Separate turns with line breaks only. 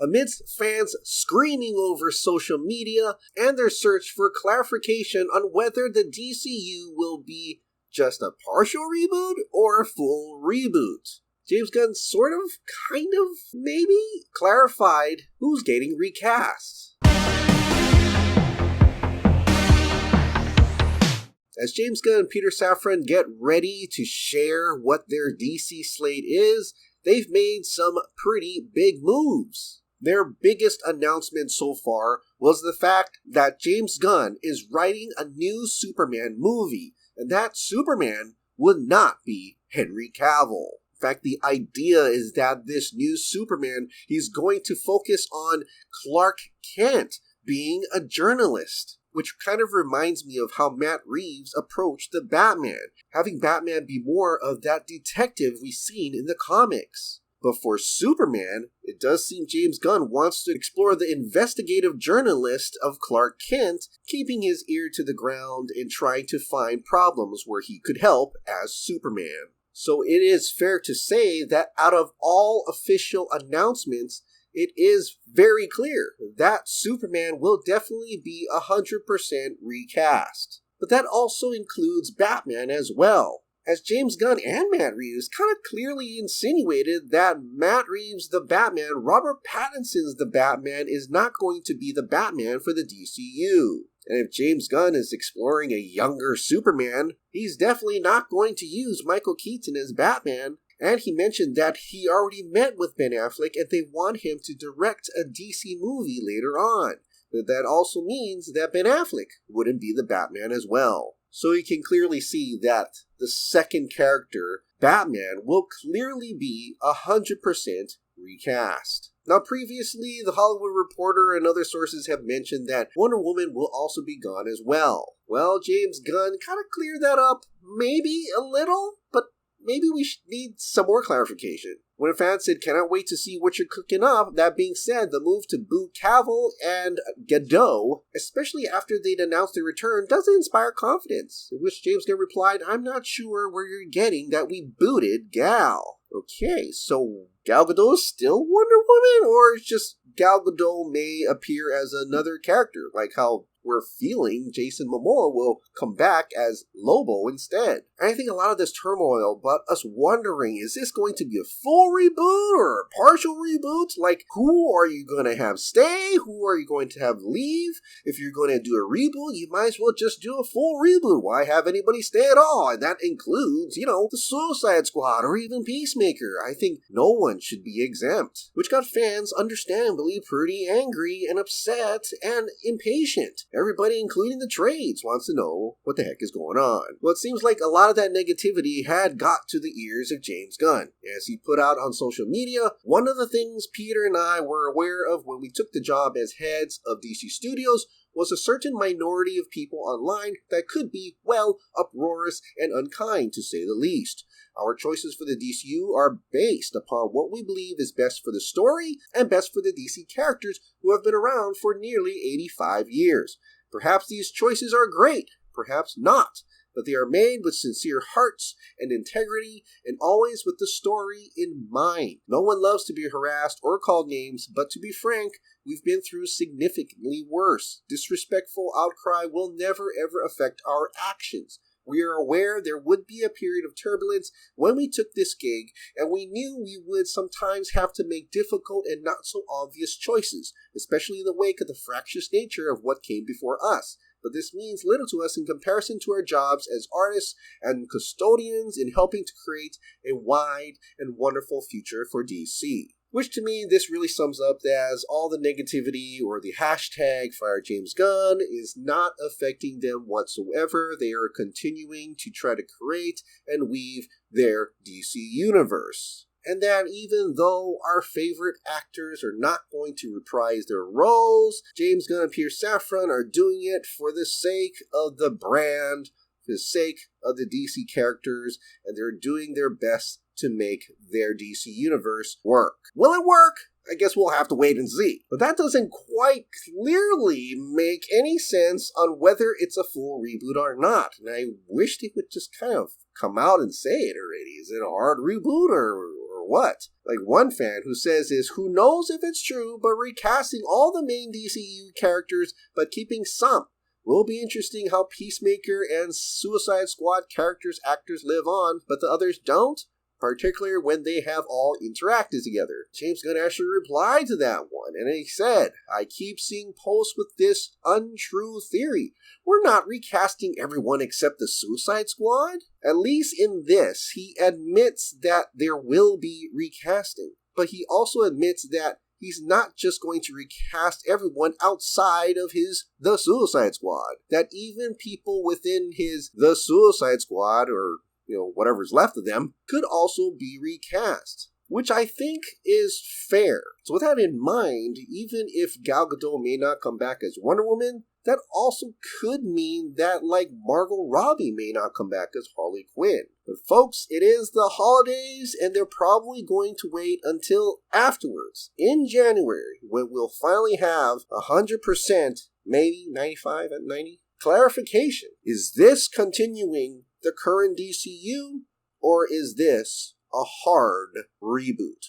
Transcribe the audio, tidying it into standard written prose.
amidst fans screaming over social media and their search for clarification on whether the DCU will be just a partial reboot or a full reboot. James Gunn sort of, kind of, maybe, clarified who's getting recast. As James Gunn and Peter Safran get ready to share what their DC slate is, they've made some pretty big moves. Their biggest announcement so far was the fact that James Gunn is writing a new Superman movie, and that Superman would not be Henry Cavill. In fact, the idea is that this new Superman, he's going to focus on Clark Kent being a journalist, which kind of reminds me of how Matt Reeves approached the Batman, having Batman be more of that detective we've seen in the comics. But for Superman, it does seem James Gunn wants to explore the investigative journalist of Clark Kent, keeping his ear to the ground and trying to find problems where he could help as Superman. So it is fair to say that out of all official announcements, it is very clear that Superman will definitely be 100% recast. But that also includes Batman as well, as James Gunn and Matt Reeves kind of clearly insinuated that Matt Reeves' the Batman, Robert Pattinson's the Batman, is not going to be the Batman for the DCU. And if James Gunn is exploring a younger Superman, he's definitely not going to use Michael Keaton as Batman. And he mentioned that he already met with Ben Affleck and they want him to direct a DC movie later on. But that also means that Ben Affleck wouldn't be the Batman as well. So you can clearly see that the second character, Batman, will clearly be 100% recast. Now previously, The Hollywood Reporter and other sources have mentioned that Wonder Woman will also be gone as well. Well, James Gunn kind of cleared that up, maybe a little, but maybe we need some more clarification. When a fan said, "Cannot wait to see what you're cooking up," that being said, the move to boot Cavill and Gadot, especially after they'd announced their return, doesn't inspire confidence. In which James Gunn replied, "I'm not sure where you're getting that we booted Gal." Okay, so Gal Gadot is still Wonder Woman, or it's just Gal Gadot may appear as another character, like how we're feeling Jason Momoa will come back as Lobo instead. And I think a lot of this turmoil about us wondering, is this going to be a full reboot or a partial reboot? Like, who are you going to have stay? Who are you going to have leave? If you're going to do a reboot, you might as well just do a full reboot. Why have anybody stay at all? And that includes, the Suicide Squad or even Peacemaker. I think no one should be exempt, which got fans understandably pretty angry and upset and impatient. Everybody, including the trades, wants to know what the heck is going on. Well, it seems like a lot of that negativity had got to the ears of James Gunn. As he put out on social media, one of the things Peter and I were aware of when we took the job as heads of DC Studios was a certain minority of people online that could be, uproarious and unkind, to say the least. Our choices for the DCU are based upon what we believe is best for the story and best for the DC characters who have been around for nearly 85 years. Perhaps these choices are great, perhaps not, but they are made with sincere hearts and integrity and always with the story in mind. No one loves to be harassed or called names, but to be frank, we've been through significantly worse. Disrespectful outcry will never ever affect our actions. We are aware there would be a period of turbulence when we took this gig, and we knew we would sometimes have to make difficult and not so obvious choices, especially in the wake of the fractious nature of what came before us. But this means little to us in comparison to our jobs as artists and custodians in helping to create a wide and wonderful future for DC. Which to me, this really sums up as all the negativity or the hashtag Fire James Gunn is not affecting them whatsoever. They are continuing to try to create and weave their DC universe. And that even though our favorite actors are not going to reprise their roles, James Gunn and Peter Safran are doing it for the sake of the brand, for the sake of the DC characters, and they're doing their best to make their DC universe work. Will it work? I guess we'll have to wait and see. But that doesn't quite clearly make any sense on whether it's a full reboot or not. And I wish they would just kind of come out and say it already. Is it a hard reboot or what? Like one fan who says is, who knows if it's true, but recasting all the main DCEU characters but keeping some. Will be interesting how Peacemaker and Suicide Squad actors live on, but the others don't, particularly when they have all interacted together. James Gunn actually replied to that one, and he said, I keep seeing posts with this untrue theory. We're not recasting everyone except the Suicide Squad? At least in this, he admits that there will be recasting, but he also admits that he's not just going to recast everyone outside of The Suicide Squad. That even people within The Suicide Squad, or whatever's left of them, could also be recast, which I think is fair. So with that in mind, even if Gal Gadot may not come back as Wonder Woman, that also could mean that, Margot Robbie may not come back as Harley Quinn. But folks, it is the holidays, and they're probably going to wait until afterwards, in January, when we'll finally have 100%, maybe 95 at 90, clarification. Is this continuing the current DCU, or is this a hard reboot?